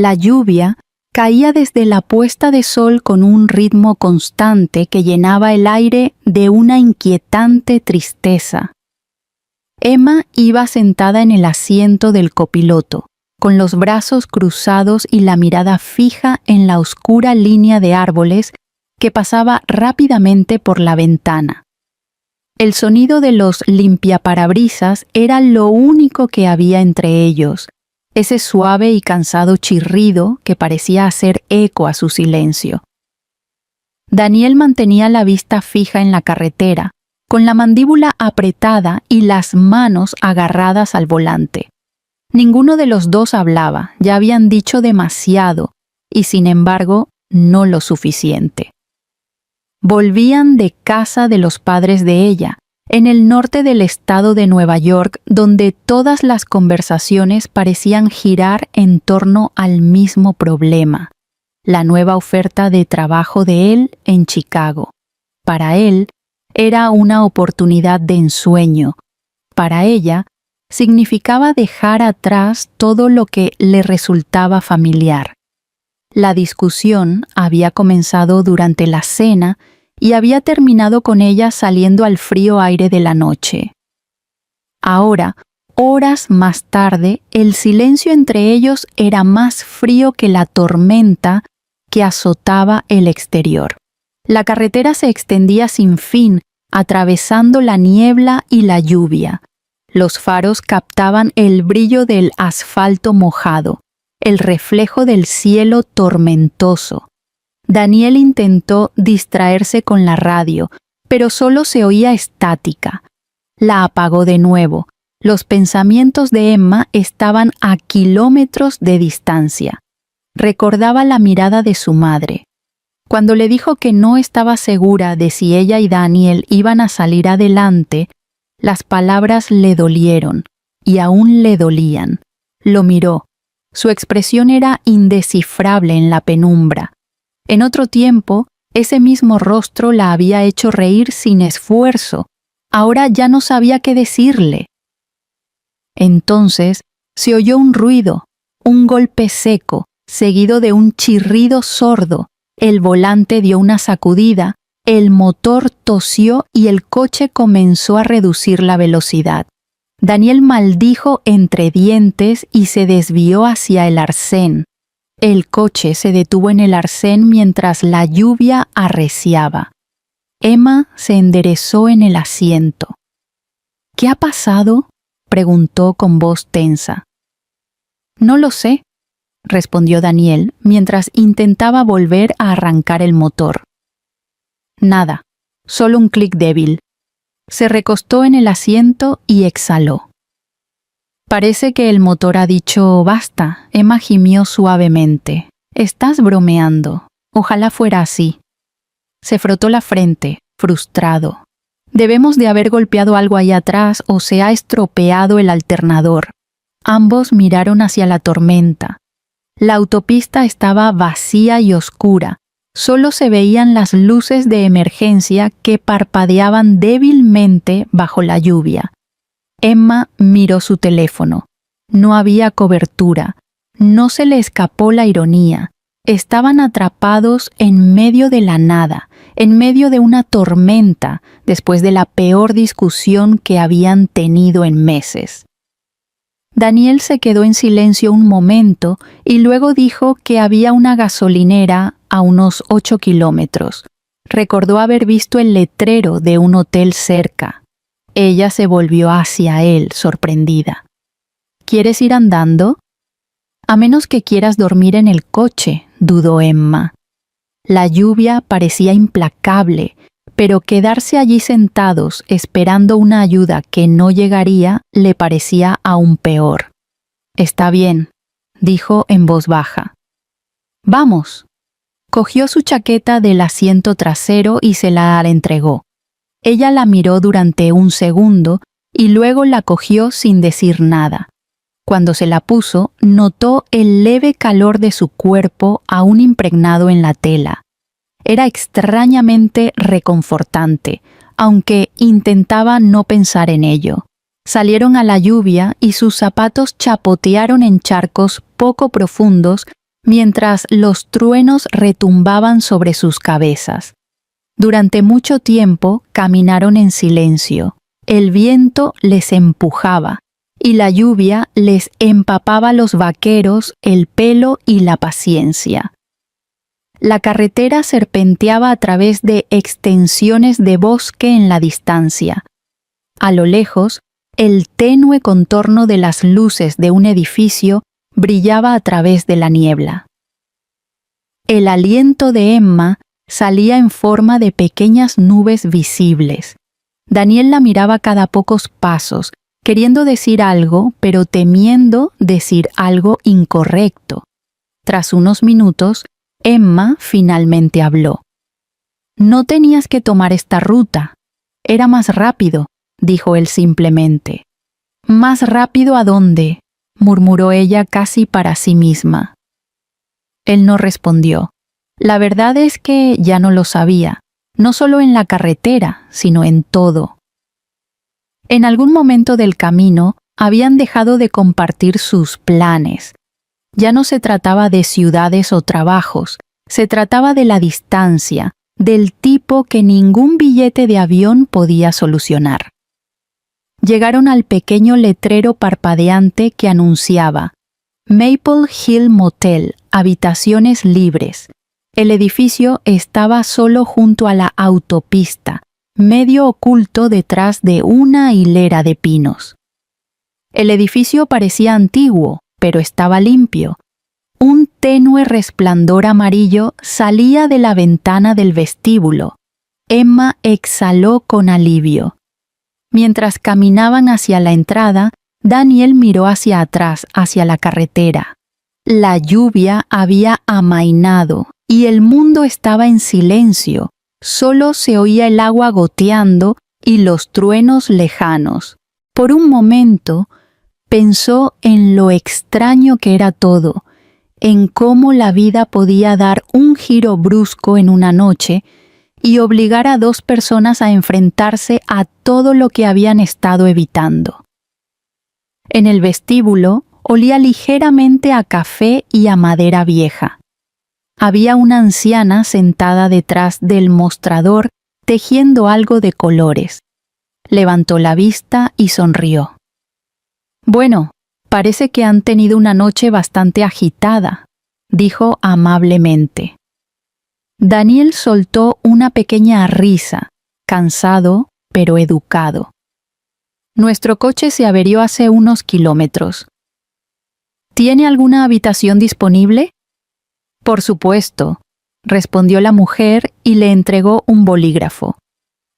La lluvia caía desde la puesta de sol con un ritmo constante que llenaba el aire de una inquietante tristeza. Emma iba sentada en el asiento del copiloto, con los brazos cruzados y la mirada fija en la oscura línea de árboles que pasaba rápidamente por la ventana. El sonido de los limpiaparabrisas era lo único que había entre ellos, ese suave y cansado chirrido que parecía hacer eco a su silencio. Daniel mantenía la vista fija en la carretera, con la mandíbula apretada y las manos agarradas al volante. Ninguno de los dos hablaba, ya habían dicho demasiado, y sin embargo, no lo suficiente. Volvían de casa de los padres de ella, en el norte del estado de Nueva York, donde todas las conversaciones parecían girar en torno al mismo problema, la nueva oferta de trabajo de él en Chicago. Para él, era una oportunidad de ensueño. Para ella, significaba dejar atrás todo lo que le resultaba familiar. La discusión había comenzado durante la cena y había terminado con ella saliendo al frío aire de la noche. Ahora, horas más tarde, el silencio entre ellos era más frío que la tormenta que azotaba el exterior. La carretera se extendía sin fin, atravesando la niebla y la lluvia. Los faros captaban el brillo del asfalto mojado, el reflejo del cielo tormentoso. Daniel intentó distraerse con la radio, pero solo se oía estática. La apagó de nuevo. Los pensamientos de Emma estaban a kilómetros de distancia. Recordaba la mirada de su madre. Cuando le dijo que no estaba segura de si ella y Daniel iban a salir adelante, las palabras le dolieron, y aún le dolían. Lo miró. Su expresión era indescifrable en la penumbra. En otro tiempo, ese mismo rostro la había hecho reír sin esfuerzo. Ahora ya no sabía qué decirle. Entonces se oyó un ruido, un golpe seco, seguido de un chirrido sordo. El volante dio una sacudida, el motor tosió y el coche comenzó a reducir la velocidad. Daniel maldijo entre dientes y se desvió hacia el arcén. El coche se detuvo en el arcén mientras la lluvia arreciaba. Emma se enderezó en el asiento. ¿Qué ha pasado?, preguntó con voz tensa. No lo sé, respondió Daniel mientras intentaba volver a arrancar el motor. Nada, solo un clic débil. Se recostó en el asiento y exhaló. Parece que el motor ha dicho basta. Emma gimió suavemente. Estás bromeando. Ojalá fuera así. Se frotó la frente, frustrado. Debemos de haber golpeado algo ahí atrás o se ha estropeado el alternador. Ambos miraron hacia la tormenta. La autopista estaba vacía y oscura. Solo se veían las luces de emergencia que parpadeaban débilmente bajo la lluvia. Emma miró su teléfono. No había cobertura. No se le escapó la ironía. Estaban atrapados en medio de la nada, en medio de una tormenta, después de la peor discusión que habían tenido en meses. Daniel se quedó en silencio un momento y luego dijo que había una gasolinera a unos 8 kilómetros. Recordó haber visto el letrero de un hotel cerca. Ella se volvió hacia él, sorprendida. ¿Quieres ir andando? A menos que quieras dormir en el coche, dudó Emma. La lluvia parecía implacable, pero quedarse allí sentados esperando una ayuda que no llegaría le parecía aún peor. Está bien, dijo en voz baja. Vamos. Cogió su chaqueta del asiento trasero y se la entregó. Ella la miró durante un segundo y luego la cogió sin decir nada. Cuando se la puso, notó el leve calor de su cuerpo aún impregnado en la tela. Era extrañamente reconfortante, aunque intentaba no pensar en ello. Salieron a la lluvia y sus zapatos chapotearon en charcos poco profundos mientras los truenos retumbaban sobre sus cabezas. Durante mucho tiempo caminaron en silencio. El viento les empujaba y la lluvia les empapaba los vaqueros, el pelo y la paciencia. La carretera serpenteaba a través de extensiones de bosque en la distancia. A lo lejos, el tenue contorno de las luces de un edificio brillaba a través de la niebla. El aliento de Emma salía en forma de pequeñas nubes visibles. Daniel la miraba cada pocos pasos, queriendo decir algo, pero temiendo decir algo incorrecto. Tras unos minutos, Emma finalmente habló. «No tenías que tomar esta ruta. Era más rápido», dijo él simplemente. «¿Más rápido a dónde?», murmuró ella casi para sí misma. Él no respondió. La verdad es que ya no lo sabía, no solo en la carretera, sino en todo. En algún momento del camino habían dejado de compartir sus planes. Ya no se trataba de ciudades o trabajos, se trataba de la distancia, del tipo que ningún billete de avión podía solucionar. Llegaron al pequeño letrero parpadeante que anunciaba Maple Hill Motel, habitaciones libres. El edificio estaba solo junto a la autopista, medio oculto detrás de una hilera de pinos. El edificio parecía antiguo, pero estaba limpio. Un tenue resplandor amarillo salía de la ventana del vestíbulo. Emma exhaló con alivio. Mientras caminaban hacia la entrada, Daniel miró hacia atrás, hacia la carretera. La lluvia había amainado y el mundo estaba en silencio. Solo se oía el agua goteando y los truenos lejanos. Por un momento, pensó en lo extraño que era todo, en cómo la vida podía dar un giro brusco en una noche y obligar a dos personas a enfrentarse a todo lo que habían estado evitando. En el vestíbulo olía ligeramente a café y a madera vieja. Había una anciana sentada detrás del mostrador tejiendo algo de colores. Levantó la vista y sonrió. «Bueno, parece que han tenido una noche bastante agitada», dijo amablemente. Daniel soltó una pequeña risa, cansado pero educado. «Nuestro coche se averió hace unos kilómetros. ¿Tiene alguna habitación disponible?» «Por supuesto», respondió la mujer y le entregó un bolígrafo.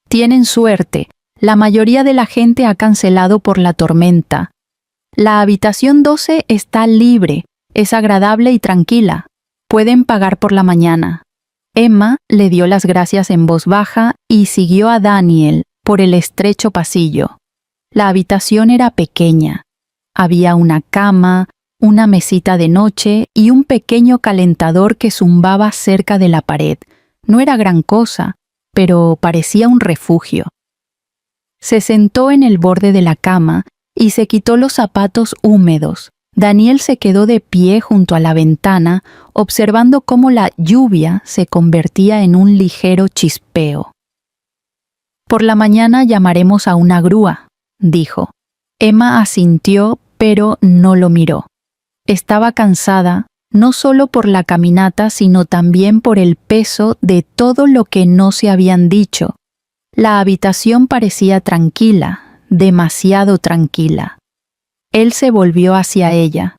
«Tienen suerte, la mayoría de la gente ha cancelado por la tormenta. La habitación 12 está libre, es agradable y tranquila. Pueden pagar por la mañana». Emma le dio las gracias en voz baja y siguió a Daniel por el estrecho pasillo. La habitación era pequeña. Había una cama, una mesita de noche y un pequeño calentador que zumbaba cerca de la pared. No era gran cosa, pero parecía un refugio. Se sentó en el borde de la cama y se quitó los zapatos húmedos. Daniel se quedó de pie junto a la ventana, observando cómo la lluvia se convertía en un ligero chispeo. «Por la mañana llamaremos a una grúa», dijo. Emma asintió, pero no lo miró. Estaba cansada, no solo por la caminata, sino también por el peso de todo lo que no se habían dicho. La habitación parecía tranquila, demasiado tranquila. Él se volvió hacia ella.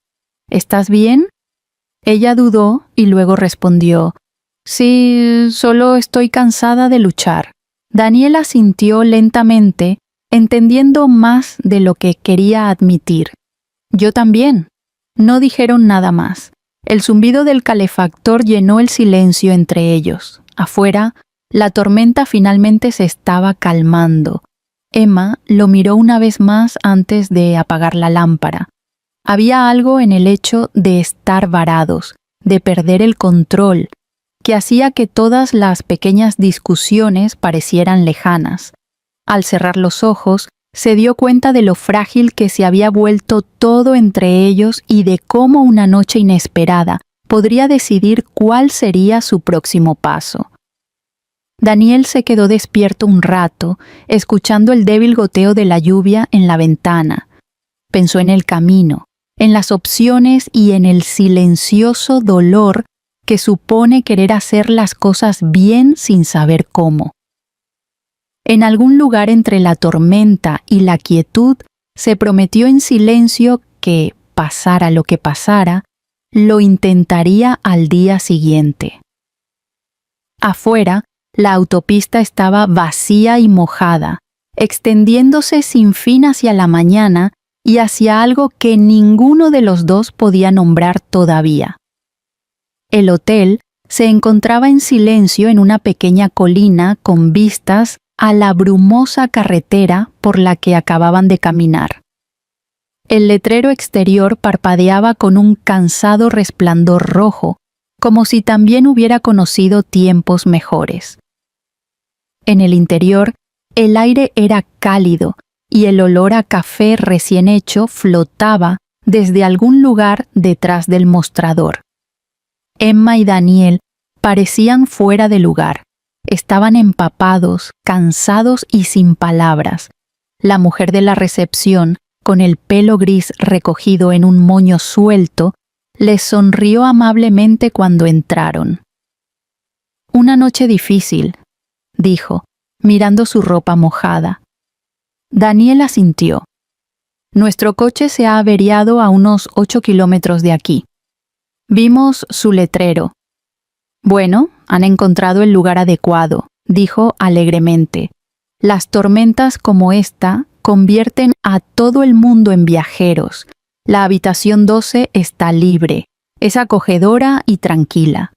«¿Estás bien?» Ella dudó y luego respondió, «Sí, solo estoy cansada de luchar». Daniel asintió lentamente, entendiendo más de lo que quería admitir. «Yo también». No dijeron nada más. El zumbido del calefactor llenó el silencio entre ellos. Afuera, la tormenta finalmente se estaba calmando. Emma lo miró una vez más antes de apagar la lámpara. Había algo en el hecho de estar varados, de perder el control, que hacía que todas las pequeñas discusiones parecieran lejanas. Al cerrar los ojos, se dio cuenta de lo frágil que se había vuelto todo entre ellos y de cómo una noche inesperada, podría decidir cuál sería su próximo paso. Daniel se quedó despierto un rato, escuchando el débil goteo de la lluvia en la ventana. Pensó en el camino, en las opciones y en el silencioso dolor que supone querer hacer las cosas bien sin saber cómo. En algún lugar entre la tormenta y la quietud, se prometió en silencio que, pasara lo que pasara, lo intentaría al día siguiente. Afuera, la autopista estaba vacía y mojada, extendiéndose sin fin hacia la mañana y hacia algo que ninguno de los dos podía nombrar todavía. El hotel se encontraba en silencio en una pequeña colina con vistas a la brumosa carretera por la que acababan de caminar. El letrero exterior parpadeaba con un cansado resplandor rojo, como si también hubiera conocido tiempos mejores. En el interior, el aire era cálido y el olor a café recién hecho flotaba desde algún lugar detrás del mostrador. Emma y Daniel parecían fuera de lugar. Estaban empapados, cansados y sin palabras. La mujer de la recepción, con el pelo gris recogido en un moño suelto, les sonrió amablemente cuando entraron. «Una noche difícil», dijo, mirando su ropa mojada. Daniel asintió. «Nuestro coche se ha averiado a unos 8 kilómetros de aquí. Vimos su letrero». «Bueno, han encontrado el lugar adecuado», dijo alegremente. «Las tormentas como esta convierten a todo el mundo en viajeros. La habitación 12 está libre, es acogedora y tranquila».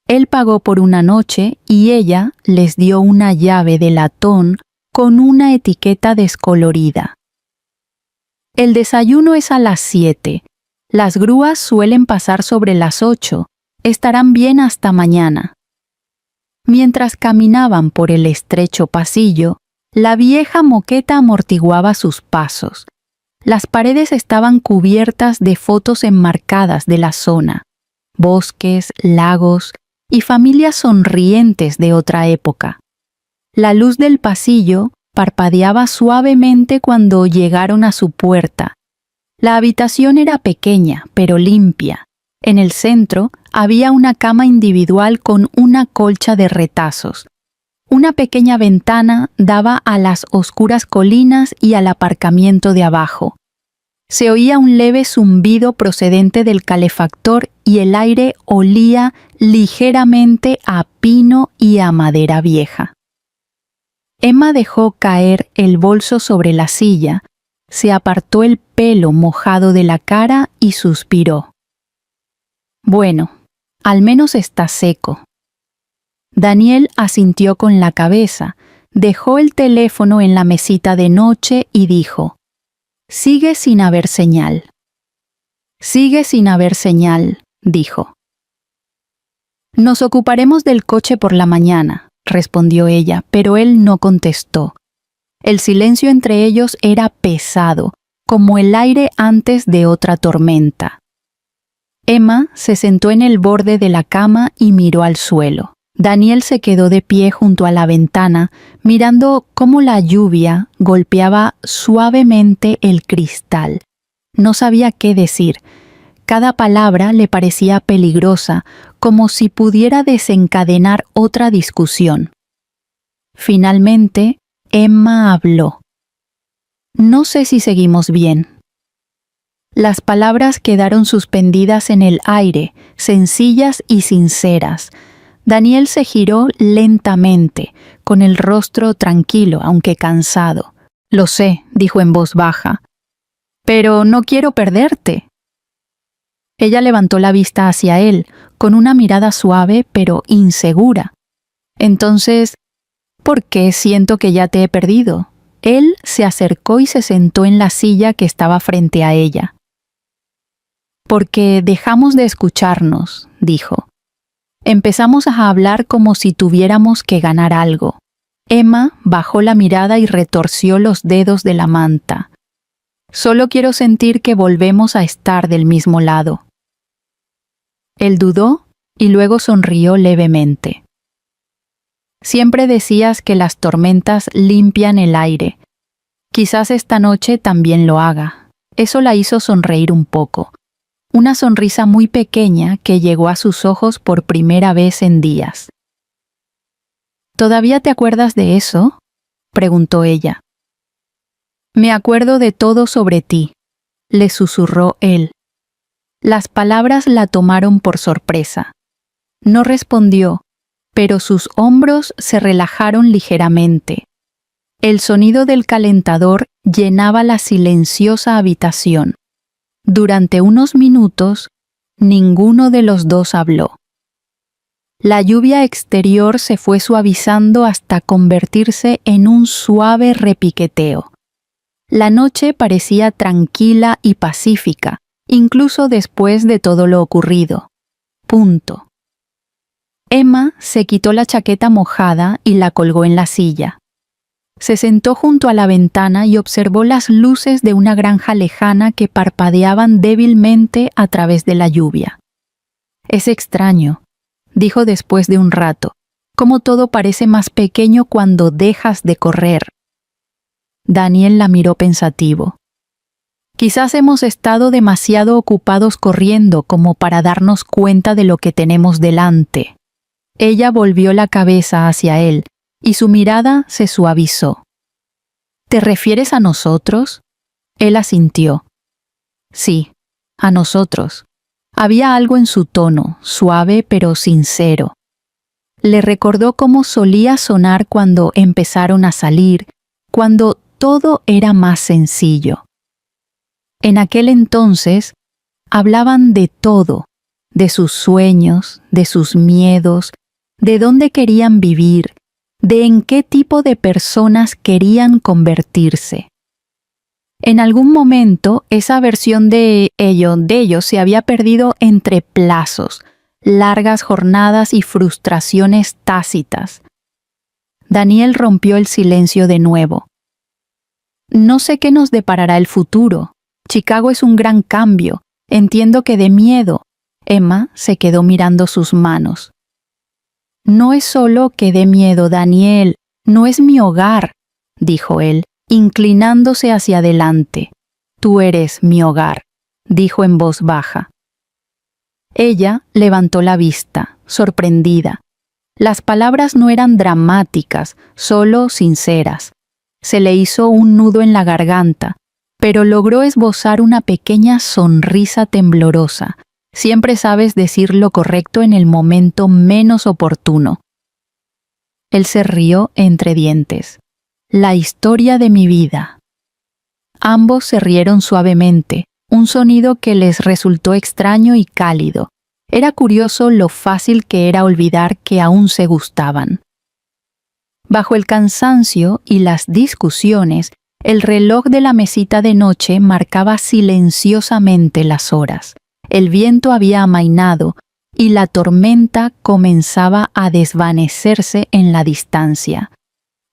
Él pagó por una noche y ella les dio una llave de latón con una etiqueta descolorida. «El desayuno es a las 7. Las grúas suelen pasar sobre las 8. Estarán bien hasta mañana». Mientras caminaban por el estrecho pasillo, la vieja moqueta amortiguaba sus pasos. Las paredes estaban cubiertas de fotos enmarcadas de la zona, bosques, lagos y familias sonrientes de otra época. La luz del pasillo parpadeaba suavemente cuando llegaron a su puerta. La habitación era pequeña, pero limpia. En el centro había una cama individual con una colcha de retazos. Una pequeña ventana daba a las oscuras colinas y al aparcamiento de abajo. Se oía un leve zumbido procedente del calefactor y el aire olía ligeramente a pino y a madera vieja. Emma dejó caer el bolso sobre la silla, se apartó el pelo mojado de la cara y suspiró. «Bueno, al menos está seco». Daniel asintió con la cabeza, dejó el teléfono en la mesita de noche y dijo: «Sigue sin haber señal». «Sigue sin haber señal», dijo. «Nos ocuparemos del coche por la mañana», respondió ella, pero él no contestó. El silencio entre ellos era pesado, como el aire antes de otra tormenta. Emma se sentó en el borde de la cama y miró al suelo. Daniel se quedó de pie junto a la ventana, mirando cómo la lluvia golpeaba suavemente el cristal. No sabía qué decir. Cada palabra le parecía peligrosa, como si pudiera desencadenar otra discusión. Finalmente, Emma habló. «No sé si seguimos bien». Las palabras quedaron suspendidas en el aire, sencillas y sinceras. Daniel se giró lentamente, con el rostro tranquilo, aunque cansado. «Lo sé», dijo en voz baja, «pero no quiero perderte». Ella levantó la vista hacia él, con una mirada suave pero insegura. «Entonces, ¿por qué siento que ya te he perdido?» Él se acercó y se sentó en la silla que estaba frente a ella. «Porque dejamos de escucharnos», dijo. «Empezamos a hablar como si tuviéramos que ganar algo». Emma bajó la mirada y retorció los dedos de la manta. «Solo quiero sentir que volvemos a estar del mismo lado». Él dudó y luego sonrió levemente. Siempre decías que las tormentas limpian el aire. Quizás esta noche también lo haga. Eso la hizo sonreír un poco. Una sonrisa muy pequeña que llegó a sus ojos por primera vez en días. ¿Todavía te acuerdas de eso?, preguntó ella. Me acuerdo de todo sobre ti, le susurró él. Las palabras la tomaron por sorpresa. No respondió, pero sus hombros se relajaron ligeramente. El sonido del calentador llenaba la silenciosa habitación. Durante unos minutos, ninguno de los dos habló. La lluvia exterior se fue suavizando hasta convertirse en un suave repiqueteo. La noche parecía tranquila y pacífica, incluso después de todo lo ocurrido. Punto. Emma se quitó la chaqueta mojada y la colgó en la silla. Se sentó junto a la ventana y observó las luces de una granja lejana que parpadeaban débilmente a través de la lluvia. Es extraño, dijo después de un rato, cómo todo parece más pequeño cuando dejas de correr. Daniel la miró pensativo. Quizás hemos estado demasiado ocupados corriendo como para darnos cuenta de lo que tenemos delante. Ella volvió la cabeza hacia él y su mirada se suavizó. ¿Te refieres a nosotros? Él asintió. Sí, a nosotros. Había algo en su tono, suave pero sincero. Le recordó cómo solía sonar cuando empezaron a salir, cuando todo era más sencillo. En aquel entonces, hablaban de todo, de sus sueños, de sus miedos, de dónde querían vivir, de en qué tipo de personas querían convertirse. En algún momento, esa versión de ellos se había perdido entre plazos, largas jornadas y frustraciones tácitas. Daniel rompió el silencio de nuevo. No sé qué nos deparará el futuro. Chicago es un gran cambio. Entiendo que de miedo. Emma se quedó mirando sus manos. No es solo que dé miedo, Daniel. No es mi hogar, dijo él, inclinándose hacia adelante. Tú eres mi hogar, dijo en voz baja. Ella levantó la vista, sorprendida. Las palabras no eran dramáticas, solo sinceras. Se le hizo un nudo en la garganta, pero logró esbozar una pequeña sonrisa temblorosa. Siempre sabes decir lo correcto en el momento menos oportuno. Él se rió entre dientes. La historia de mi vida. Ambos se rieron suavemente, un sonido que les resultó extraño y cálido. Era curioso lo fácil que era olvidar que aún se gustaban. Bajo el cansancio y las discusiones, el reloj de la mesita de noche marcaba silenciosamente las horas. El viento había amainado y la tormenta comenzaba a desvanecerse en la distancia.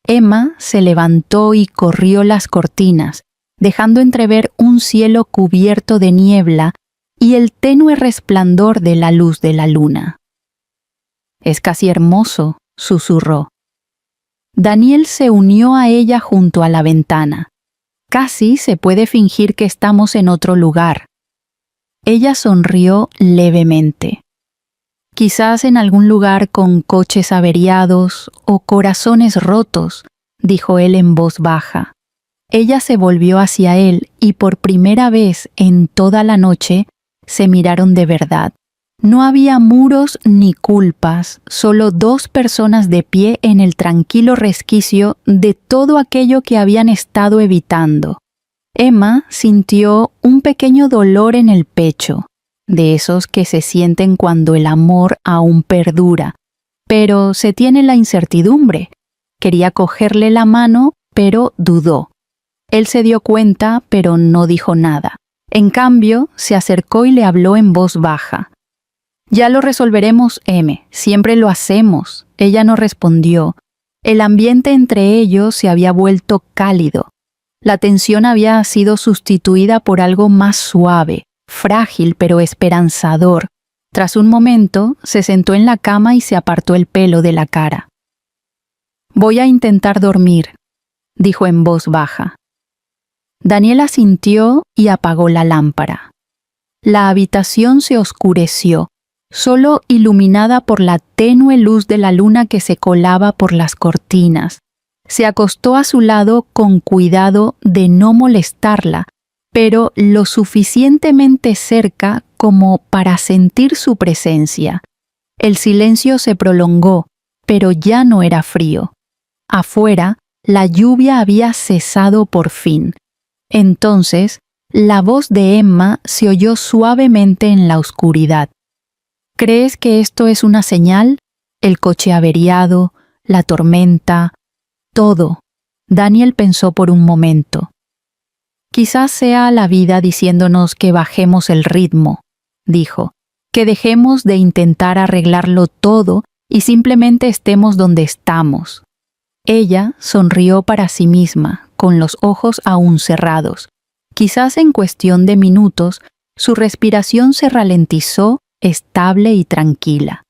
Emma se levantó y corrió las cortinas, dejando entrever un cielo cubierto de niebla y el tenue resplandor de la luz de la luna. «Es casi hermoso», susurró. Daniel se unió a ella junto a la ventana. Casi se puede fingir que estamos en otro lugar. Ella sonrió levemente. Quizás en algún lugar con coches averiados o corazones rotos, dijo él en voz baja. Ella se volvió hacia él y por primera vez en toda la noche se miraron de verdad. No había muros ni culpas, solo dos personas de pie en el tranquilo resquicio de todo aquello que habían estado evitando. Emma sintió un pequeño dolor en el pecho, de esos que se sienten cuando el amor aún perdura, pero se tiene la incertidumbre. Quería cogerle la mano, pero dudó. Él se dio cuenta, pero no dijo nada. En cambio, se acercó y le habló en voz baja. «Ya lo resolveremos, M. Siempre lo hacemos». Ella no respondió. El ambiente entre ellos se había vuelto cálido. La tensión había sido sustituida por algo más suave, frágil pero esperanzador, Tras un momento, se sentó en la cama y se apartó el pelo de la cara. «Voy a intentar dormir», dijo en voz baja. Daniel asintió y apagó la lámpara. La habitación se oscureció, solo iluminada por la tenue luz de la luna que se colaba por las cortinas. Se acostó a su lado con cuidado de no molestarla, pero lo suficientemente cerca como para sentir su presencia. El silencio se prolongó, pero ya no era frío. Afuera, la lluvia había cesado por fin. Entonces, la voz de Emma se oyó suavemente en la oscuridad. «¿Crees que esto es una señal? El coche averiado, la tormenta, todo». Daniel pensó por un momento. «Quizás sea la vida diciéndonos que bajemos el ritmo», dijo, «que dejemos de intentar arreglarlo todo y simplemente estemos donde estamos». Ella sonrió para sí misma, con los ojos aún cerrados. Quizás en cuestión de minutos, su respiración se ralentizó, estable y tranquila.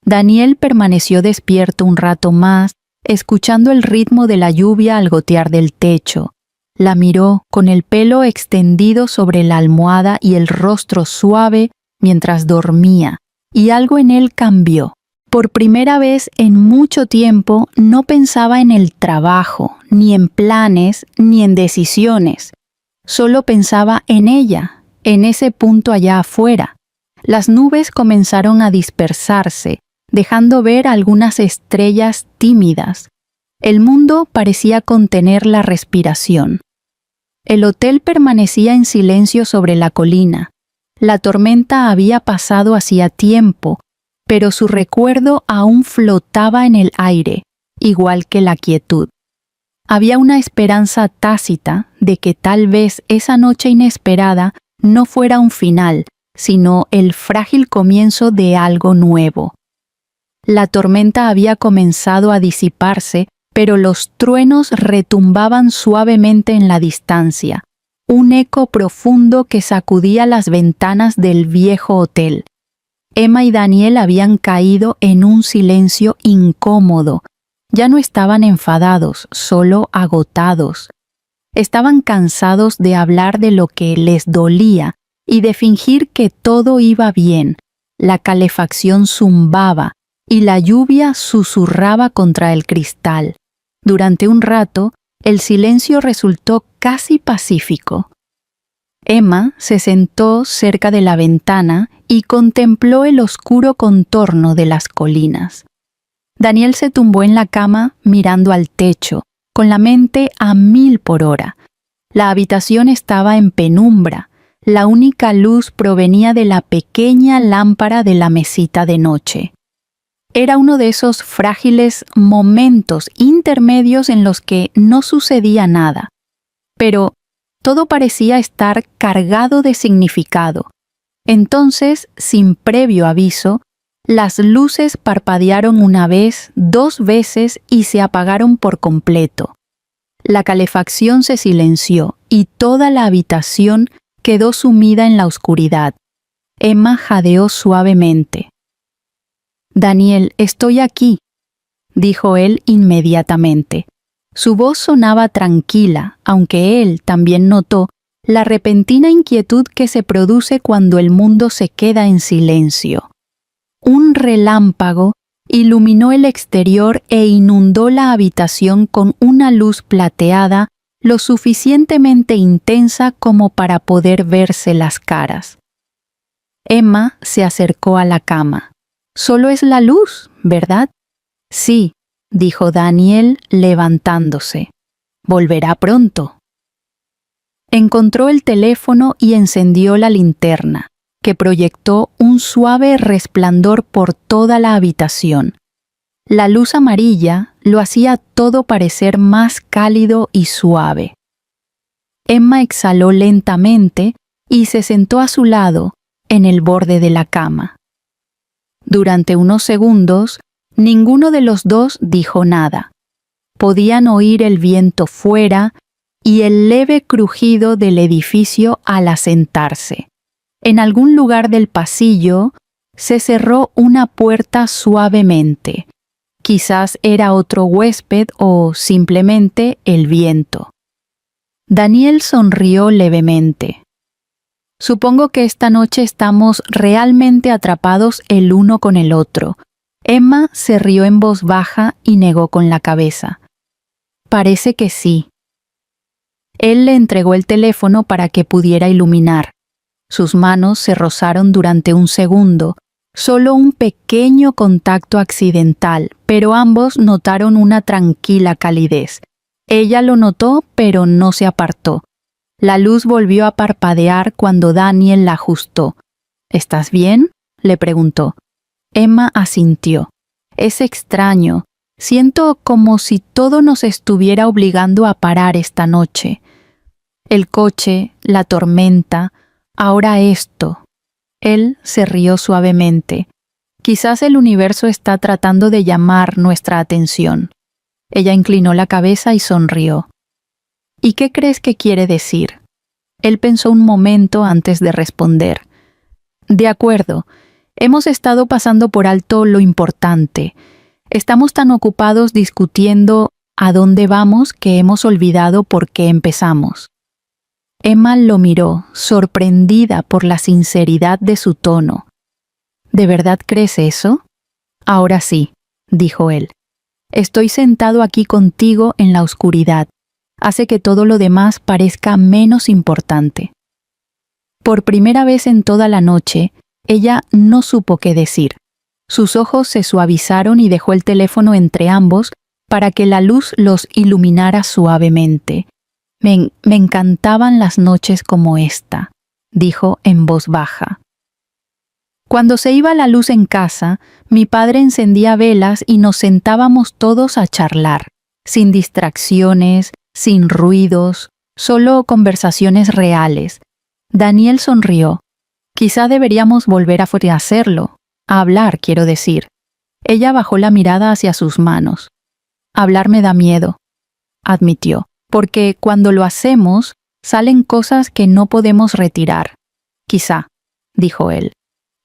Daniel permaneció despierto un rato más, escuchando el ritmo de la lluvia al gotear del techo. La miró con el pelo extendido sobre la almohada y el rostro suave mientras dormía, y algo en él cambió. Por primera vez en mucho tiempo no pensaba en el trabajo, ni en planes, ni en decisiones. Solo pensaba en ella, en ese punto allá afuera. Las nubes comenzaron a dispersarse, dejando ver algunas estrellas tímidas. El mundo parecía contener la respiración. El hotel permanecía en silencio sobre la colina. La tormenta había pasado hacía tiempo, pero su recuerdo aún flotaba en el aire, igual que la quietud. Había una esperanza tácita de que tal vez esa noche inesperada no fuera un final, sino el frágil comienzo de algo nuevo. La tormenta había comenzado a disiparse, pero los truenos retumbaban suavemente en la distancia, un eco profundo que sacudía las ventanas del viejo hotel. Emma y Daniel habían caído en un silencio incómodo. Ya no estaban enfadados, solo agotados. Estaban cansados de hablar de lo que les dolía y de fingir que todo iba bien. La calefacción zumbaba y la lluvia susurraba contra el cristal. Durante un rato, el silencio resultó casi pacífico. Emma se sentó cerca de la ventana y contempló el oscuro contorno de las colinas. Daniel se tumbó en la cama mirando al techo, con la mente a 1000 por hora. La habitación estaba en penumbra. La única luz provenía de la pequeña lámpara de la mesita de noche. Era uno de esos frágiles momentos intermedios en los que no sucedía nada, pero todo parecía estar cargado de significado. Entonces, sin previo aviso, las luces parpadearon una vez, 2 veces y se apagaron por completo. La calefacción se silenció y toda la habitación quedó sumida en la oscuridad. Emma jadeó suavemente. «Daniel, estoy aquí», dijo él inmediatamente. Su voz sonaba tranquila, aunque él también notó la repentina inquietud que se produce cuando el mundo se queda en silencio. Un relámpago iluminó el exterior e inundó la habitación con una luz plateada lo suficientemente intensa como para poder verse las caras. Emma se acercó a la cama. «Solo es la luz, ¿verdad?» «Sí», dijo Daniel levantándose. «Volverá pronto». Encontró el teléfono y encendió la linterna, que proyectó un suave resplandor por toda la habitación. La luz amarilla lo hacía todo parecer más cálido y suave. Emma exhaló lentamente y se sentó a su lado, en el borde de la cama. Durante unos segundos, ninguno de los dos dijo nada. Podían oír el viento fuera y el leve crujido del edificio al asentarse. En algún lugar del pasillo se cerró una puerta suavemente. Quizás era otro huésped o simplemente el viento. Daniel sonrió levemente. Supongo que esta noche estamos realmente atrapados el uno con el otro. Emma se rió en voz baja y negó con la cabeza. Parece que sí. Él le entregó el teléfono para que pudiera iluminar. Sus manos se rozaron durante un segundo, solo un pequeño contacto accidental, pero ambos notaron una tranquila calidez. Ella lo notó, pero no se apartó. La luz volvió a parpadear cuando Daniel la ajustó. ¿Estás bien?, le preguntó. Emma asintió. Es extraño. Siento como si todo nos estuviera obligando a parar esta noche. El coche, la tormenta, ahora esto. Él se rió suavemente. Quizás el universo está tratando de llamar nuestra atención. Ella inclinó la cabeza y sonrió. ¿Y qué crees que quiere decir? Él pensó un momento antes de responder. De acuerdo, hemos estado pasando por alto lo importante. Estamos tan ocupados discutiendo a dónde vamos que hemos olvidado por qué empezamos. Emma lo miró, sorprendida por la sinceridad de su tono. ¿De verdad crees eso? Ahora sí, dijo él. Estoy sentado aquí contigo en la oscuridad. Hace que todo lo demás parezca menos importante. Por primera vez en toda la noche, ella no supo qué decir. Sus ojos se suavizaron y dejó el teléfono entre ambos para que la luz los iluminara suavemente. Me encantaban las noches como esta, dijo en voz baja. Cuando se iba la luz en casa, mi padre encendía velas y nos sentábamos todos a charlar, sin distracciones, sin ruidos, solo conversaciones reales. Daniel sonrió. Quizá deberíamos volver a hacerlo, a hablar, quiero decir. Ella bajó la mirada hacia sus manos. Hablar me da miedo, admitió, porque cuando lo hacemos, salen cosas que no podemos retirar. Quizá, dijo él.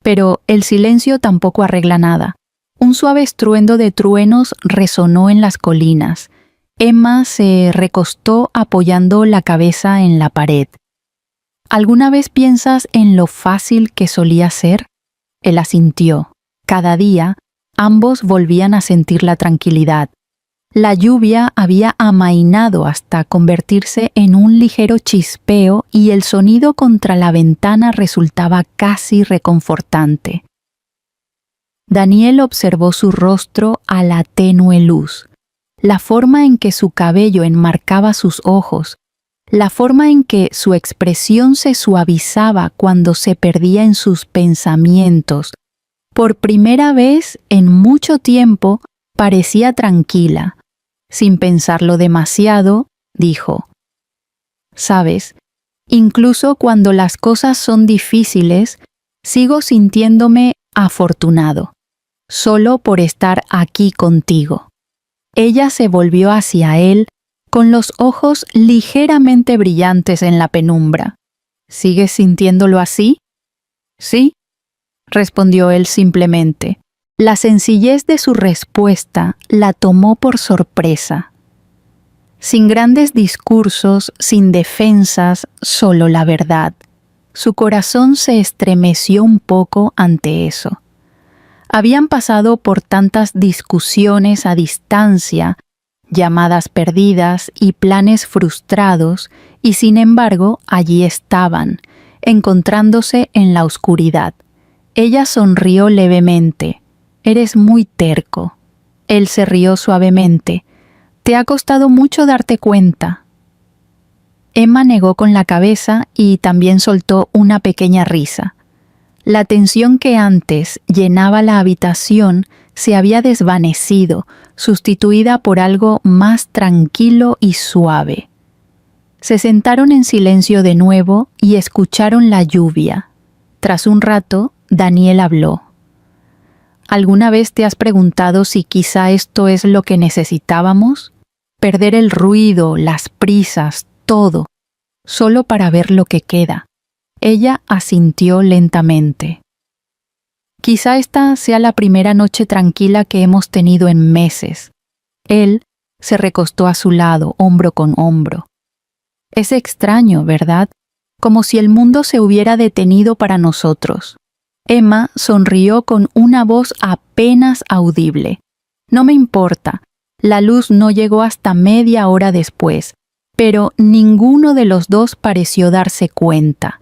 Pero el silencio tampoco arregla nada. Un suave estruendo de truenos resonó en las colinas. Emma se recostó apoyando la cabeza en la pared. ¿Alguna vez piensas en lo fácil que solía ser? Él asintió. Cada día, ambos volvían a sentir la tranquilidad. La lluvia había amainado hasta convertirse en un ligero chispeo y el sonido contra la ventana resultaba casi reconfortante. Daniel observó su rostro a la tenue luz, la forma en que su cabello enmarcaba sus ojos, la forma en que su expresión se suavizaba cuando se perdía en sus pensamientos. Por primera vez en mucho tiempo parecía tranquila. Sin pensarlo demasiado, dijo: «Sabes, incluso cuando las cosas son difíciles, sigo sintiéndome afortunado, solo por estar aquí contigo». Ella se volvió hacia él con los ojos ligeramente brillantes en la penumbra. ¿Sigues sintiéndolo así? Sí, respondió él simplemente. La sencillez de su respuesta la tomó por sorpresa. Sin grandes discursos, sin defensas, solo la verdad. Su corazón se estremeció un poco ante eso. Habían pasado por tantas discusiones a distancia, llamadas perdidas y planes frustrados, y sin embargo allí estaban, encontrándose en la oscuridad. Ella sonrió levemente. «Eres muy terco». Él se rió suavemente. «Te ha costado mucho darte cuenta». Emma negó con la cabeza y también soltó una pequeña risa. La tensión que antes llenaba la habitación se había desvanecido, sustituida por algo más tranquilo y suave. Se sentaron en silencio de nuevo y escucharon la lluvia. Tras un rato, Daniel habló. ¿Alguna vez te has preguntado si quizá esto es lo que necesitábamos? Perder el ruido, las prisas, todo, solo para ver lo que queda. Ella asintió lentamente. Quizá esta sea la primera noche tranquila que hemos tenido en meses. Él se recostó a su lado, hombro con hombro. Es extraño, ¿verdad? Como si el mundo se hubiera detenido para nosotros. Emma sonrió con una voz apenas audible. No me importa. La luz no llegó hasta media hora después, pero ninguno de los dos pareció darse cuenta.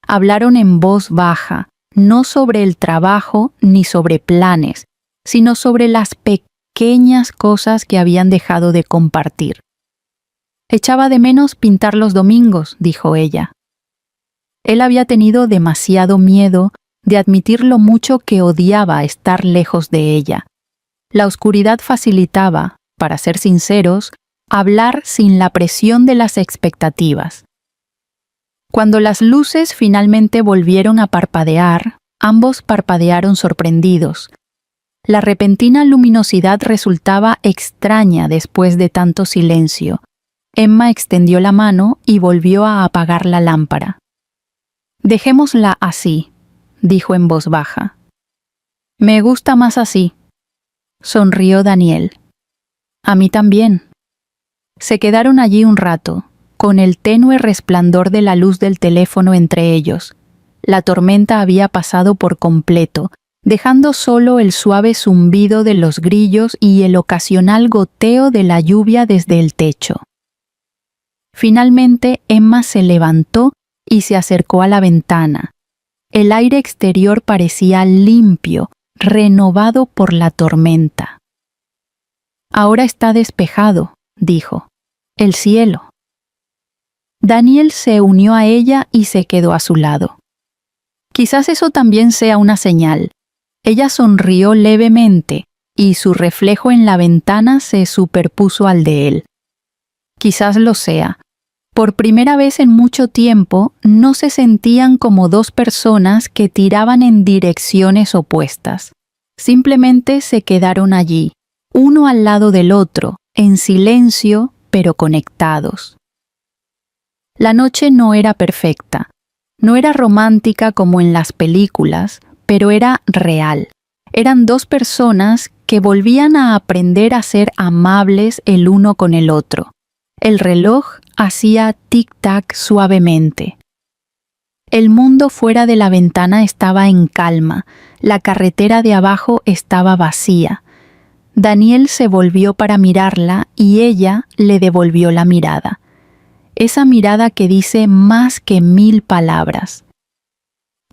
Hablaron en voz baja, no sobre el trabajo ni sobre planes, sino sobre las pequeñas cosas que habían dejado de compartir. Echaba de menos pintar los domingos, dijo ella. Él había tenido demasiado miedo de admitir lo mucho que odiaba estar lejos de ella. La oscuridad facilitaba, para ser sinceros, hablar sin la presión de las expectativas. Cuando las luces finalmente volvieron a parpadear, ambos parpadearon sorprendidos. La repentina luminosidad resultaba extraña después de tanto silencio. Emma extendió la mano y volvió a apagar la lámpara. «Dejémosla así», dijo en voz baja. «Me gusta más así», sonrió Daniel. «A mí también». Se quedaron allí un rato, con el tenue resplandor de la luz del teléfono entre ellos. La tormenta había pasado por completo, dejando solo el suave zumbido de los grillos y el ocasional goteo de la lluvia desde el techo. Finalmente Emma se levantó y se acercó a la ventana. El aire exterior parecía limpio, renovado por la tormenta. «Ahora está despejado», dijo. «El cielo». Daniel se unió a ella y se quedó a su lado. «Quizás eso también sea una señal». Ella sonrió levemente y su reflejo en la ventana se superpuso al de él. «Quizás lo sea. Por primera vez en mucho tiempo no se sentían como dos personas que tiraban en direcciones opuestas. Simplemente se quedaron allí, uno al lado del otro, en silencio, pero conectados. La noche no era perfecta. No era romántica como en las películas, pero era real. Eran dos personas que volvían a aprender a ser amables el uno con el otro. El reloj hacía tic-tac suavemente. El mundo fuera de la ventana estaba en calma, la carretera de abajo estaba vacía. Daniel se volvió para mirarla y ella le devolvió la mirada. Esa mirada que dice más que 1000 palabras.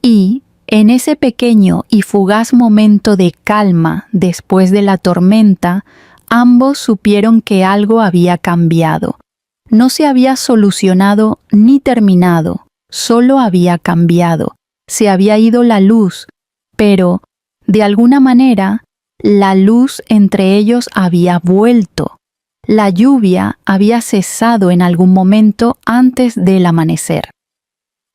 Y, en ese pequeño y fugaz momento de calma después de la tormenta, ambos supieron que algo había cambiado. No se había solucionado ni terminado, solo había cambiado. Se había ido la luz, pero, de alguna manera, la luz entre ellos había vuelto. La lluvia había cesado en algún momento antes del amanecer.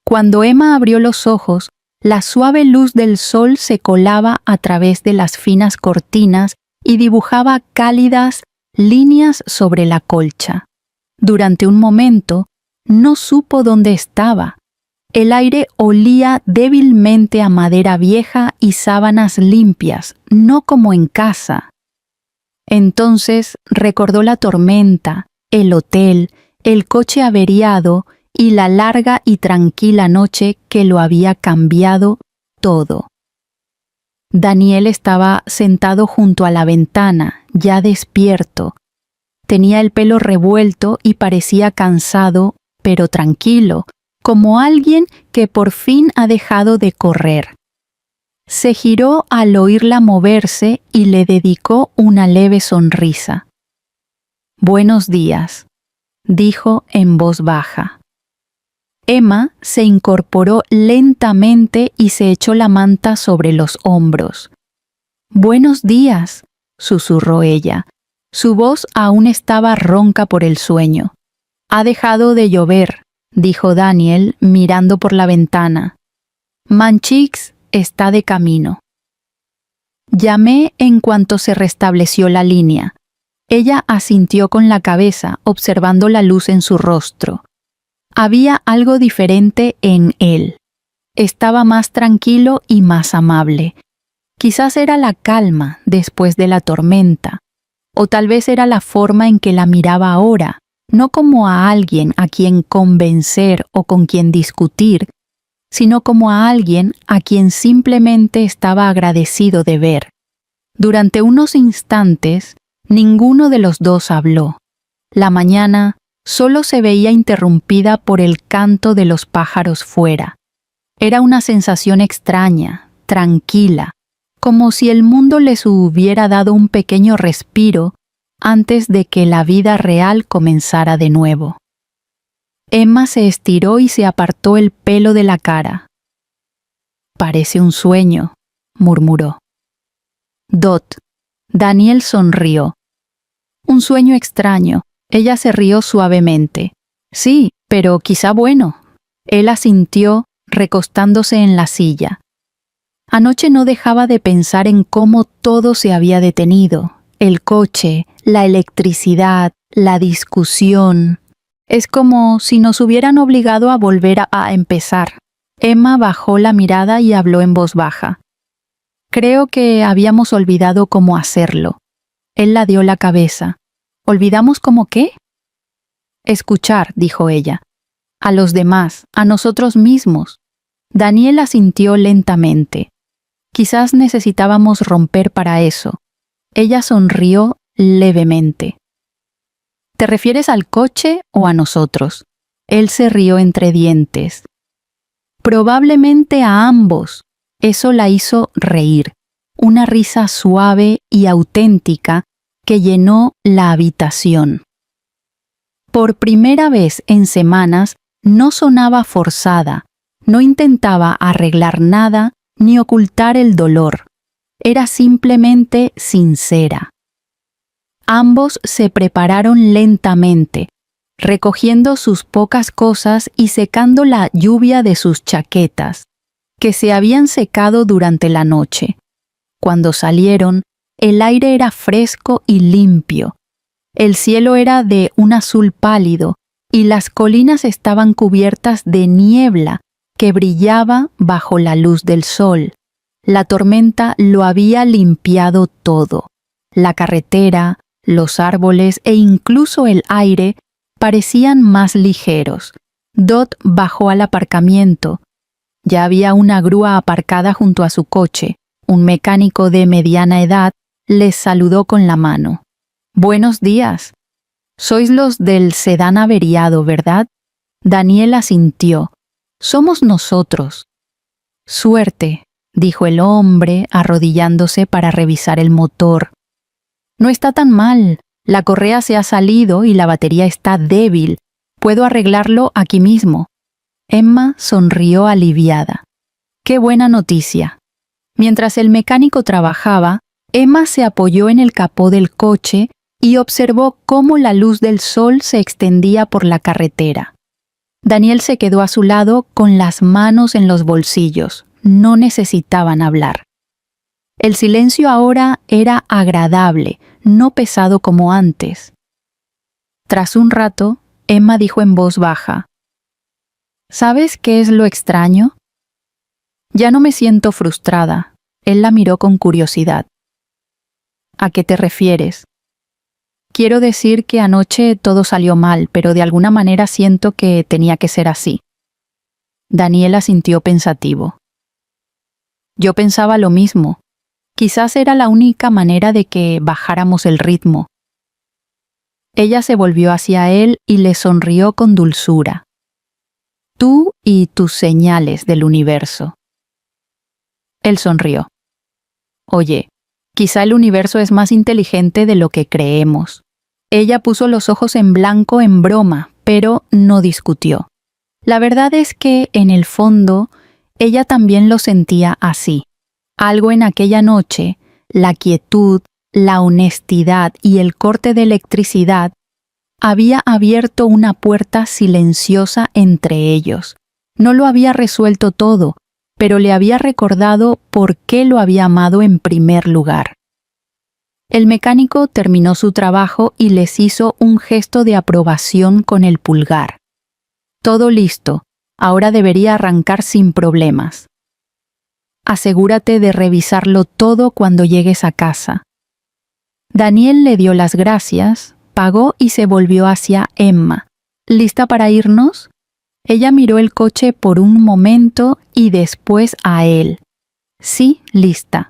Cuando Emma abrió los ojos, la suave luz del sol se colaba a través de las finas cortinas y dibujaba cálidas líneas sobre la colcha. Durante un momento, no supo dónde estaba. El aire olía débilmente a madera vieja y sábanas limpias, no como en casa. Entonces recordó la tormenta, el hotel, el coche averiado y la larga y tranquila noche que lo había cambiado todo. Daniel estaba sentado junto a la ventana, ya despierto. Tenía el pelo revuelto y parecía cansado, pero tranquilo, como alguien que por fin ha dejado de correr. Se giró al oírla moverse y le dedicó una leve sonrisa. «Buenos días», dijo en voz baja. Emma se incorporó lentamente y se echó la manta sobre los hombros. «Buenos días», susurró ella. Su voz aún estaba ronca por el sueño. «Ha dejado de llover», dijo Daniel mirando por la ventana. «Manchix está de camino». Llamé en cuanto se restableció la línea. Ella asintió con la cabeza, observando la luz en su rostro. Había algo diferente en él. estaba más tranquilo y más amable. Quizás era la calma después de la tormenta, o tal vez era la forma en que la miraba ahora, no como a alguien a quien convencer o con quien discutir, sino como a alguien a quien simplemente estaba agradecido de ver. Durante unos instantes, ninguno de los dos habló. La mañana solo se veía interrumpida por el canto de los pájaros fuera. Era una sensación extraña, tranquila, como si el mundo les hubiera dado un pequeño respiro antes de que la vida real comenzara de nuevo. Emma se estiró y se apartó el pelo de la cara. «Parece un sueño», murmuró. Daniel sonrió. «Un sueño extraño». Ella se rió suavemente. «Sí, pero quizá bueno». Él asintió, recostándose en la silla. Anoche no dejaba de pensar en cómo todo se había detenido. El coche, la electricidad, la discusión. Es como si nos hubieran obligado a volver a empezar. Emma bajó la mirada y habló en voz baja. «Creo que habíamos olvidado cómo hacerlo». Él la dio la cabeza. «¿Olvidamos cómo qué?» «Escuchar», dijo ella. «A los demás, a nosotros mismos». Daniel asintió lentamente. Quizás necesitábamos romper para eso. Ella sonrió levemente. «¿Te refieres al coche o a nosotros?» Él se rió entre dientes. «Probablemente a ambos». Eso la hizo reír, una risa suave y auténtica que llenó la habitación. Por primera vez en semanas no sonaba forzada, no intentaba arreglar nada ni ocultar el dolor. Era simplemente sincera. Ambos se prepararon lentamente, recogiendo sus pocas cosas y secando la lluvia de sus chaquetas, que se habían secado durante la noche. Cuando salieron, el aire era fresco y limpio. El cielo era de un azul pálido y las colinas estaban cubiertas de niebla que brillaba bajo la luz del sol. La tormenta lo había limpiado todo. La carretera, los árboles e incluso el aire parecían más ligeros. Dot bajó al aparcamiento. Ya había una grúa aparcada junto a su coche. Un mecánico de mediana edad les saludó con la mano. «Buenos días. Sois los del sedán averiado, ¿verdad?» Daniel asintió. «Somos nosotros». «Suerte», dijo el hombre, arrodillándose para revisar el motor. «No está tan mal. La correa se ha salido y la batería está débil. Puedo arreglarlo aquí mismo». Emma sonrió aliviada. «Qué buena noticia». Mientras el mecánico trabajaba, Emma se apoyó en el capó del coche y observó cómo la luz del sol se extendía por la carretera. Daniel se quedó a su lado con las manos en los bolsillos. No necesitaban hablar. El silencio ahora era agradable, no pesado como antes. Tras un rato, Emma dijo en voz baja: «¿Sabes qué es lo extraño? Ya no me siento frustrada». Él la miró con curiosidad. «¿A qué te refieres?» «Quiero decir que anoche todo salió mal, pero de alguna manera siento que tenía que ser así». Daniel asintió pensativo. «Yo pensaba lo mismo. Quizás era la única manera de que bajáramos el ritmo». Ella se volvió hacia él y le sonrió con dulzura. «Tú y tus señales del universo». Él sonrió. «Oye, quizá el universo es más inteligente de lo que creemos». Ella puso los ojos en blanco en broma, pero no discutió. La verdad es que, en el fondo, ella también lo sentía así. Algo en aquella noche, la quietud, la honestidad y el corte de electricidad, había abierto una puerta silenciosa entre ellos. No lo había resuelto todo, pero le había recordado por qué lo había amado en primer lugar. El mecánico terminó su trabajo y les hizo un gesto de aprobación con el pulgar. «Todo listo. Ahora debería arrancar sin problemas. Asegúrate de revisarlo todo cuando llegues a casa. Daniel le dio las gracias, pagó y se volvió hacia Emma. ¿Lista para irnos? Ella miró el coche por un momento y después a él. Sí, lista.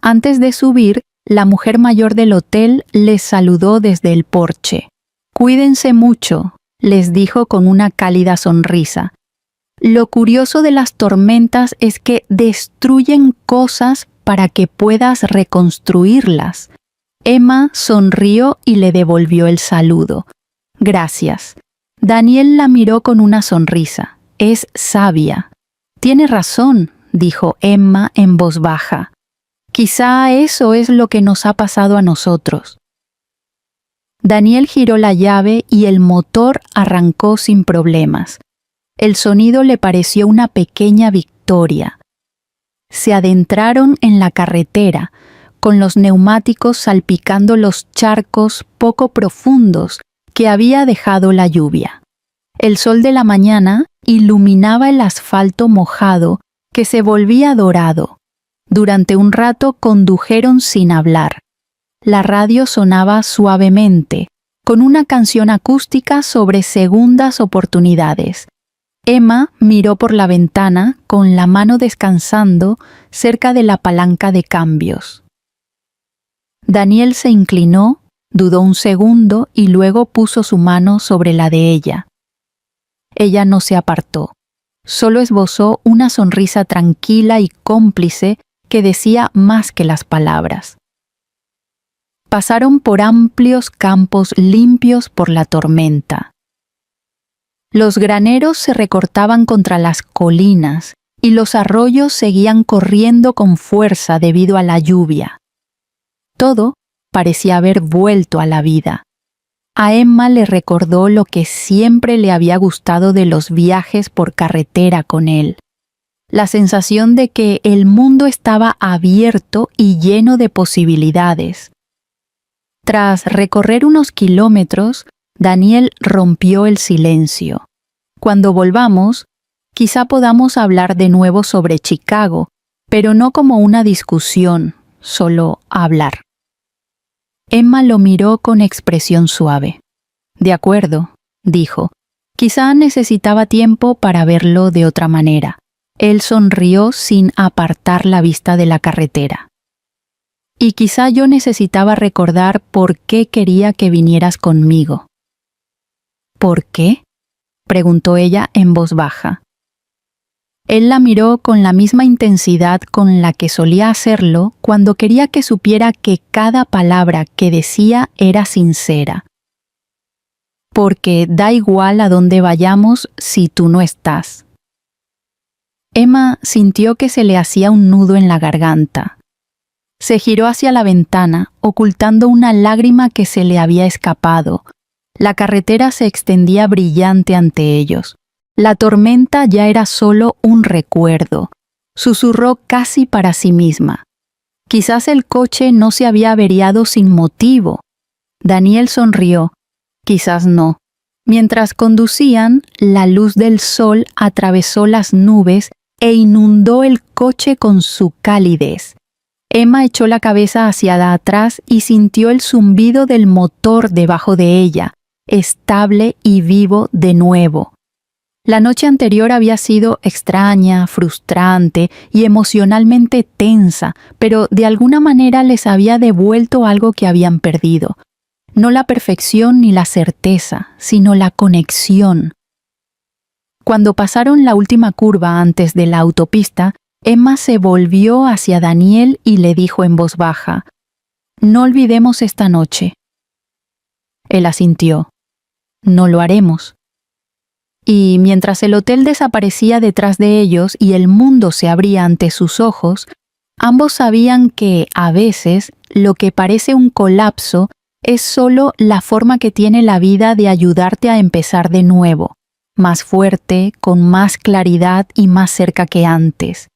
Antes de subir, la mujer mayor del hotel les saludó desde el porche. Cuídense mucho, les dijo con una cálida sonrisa. Lo curioso de las tormentas es que destruyen cosas para que puedas reconstruirlas. Emma sonrió y le devolvió el saludo. Gracias. Daniel la miró con una sonrisa. Es sabia. Tiene razón, dijo Emma en voz baja. Quizá eso es lo que nos ha pasado a nosotros. Daniel giró la llave y el motor arrancó sin problemas. El sonido le pareció una pequeña victoria. Se adentraron en la carretera, con los neumáticos salpicando los charcos poco profundos que había dejado la lluvia. El sol de la mañana iluminaba el asfalto mojado que se volvía dorado. Durante un rato condujeron sin hablar. La radio sonaba suavemente, con una canción acústica sobre segundas oportunidades. Emma miró por la ventana con la mano descansando cerca de la palanca de cambios. Daniel se inclinó, dudó un segundo y luego puso su mano sobre la de ella. Ella no se apartó, solo esbozó una sonrisa tranquila y cómplice que decía más que las palabras. Pasaron por amplios campos limpios por la tormenta. Los graneros se recortaban contra las colinas y los arroyos seguían corriendo con fuerza debido a la lluvia. Todo parecía haber vuelto a la vida. A Emma le recordó lo que siempre le había gustado de los viajes por carretera con él. La sensación de que el mundo estaba abierto y lleno de posibilidades. Tras recorrer unos kilómetros, Daniel rompió el silencio. Cuando volvamos, quizá podamos hablar de nuevo sobre Chicago, pero no como una discusión, solo hablar. Emma lo miró con expresión suave. De acuerdo, dijo. Quizá necesitaba tiempo para verlo de otra manera. Él sonrió sin apartar la vista de la carretera. Y quizá yo necesitaba recordar por qué quería que vinieras conmigo. ¿Por qué?, preguntó ella en voz baja. Él la miró con la misma intensidad con la que solía hacerlo cuando quería que supiera que cada palabra que decía era sincera. Porque da igual a dónde vayamos si tú no estás. Emma sintió que se le hacía un nudo en la garganta. Se giró hacia la ventana, ocultando una lágrima que se le había escapado. La carretera se extendía brillante ante ellos. La tormenta ya era solo un recuerdo. Susurró casi para sí misma. Quizás el coche no se había averiado sin motivo. Daniel sonrió. Quizás no. Mientras conducían, la luz del sol atravesó las nubes e inundó el coche con su calidez. Emma echó la cabeza hacia atrás y sintió el zumbido del motor debajo de ella, estable y vivo de nuevo. La noche anterior había sido extraña, frustrante y emocionalmente tensa, pero de alguna manera les había devuelto algo que habían perdido. No la perfección ni la certeza, sino la conexión. Cuando pasaron la última curva antes de la autopista, Emma se volvió hacia Daniel y le dijo en voz baja: «No olvidemos esta noche». Él asintió. «No lo haremos». Y mientras el hotel desaparecía detrás de ellos y el mundo se abría ante sus ojos, ambos sabían que, a veces, lo que parece un colapso es solo la forma que tiene la vida de ayudarte a empezar de nuevo, más fuerte, con más claridad y más cerca que antes.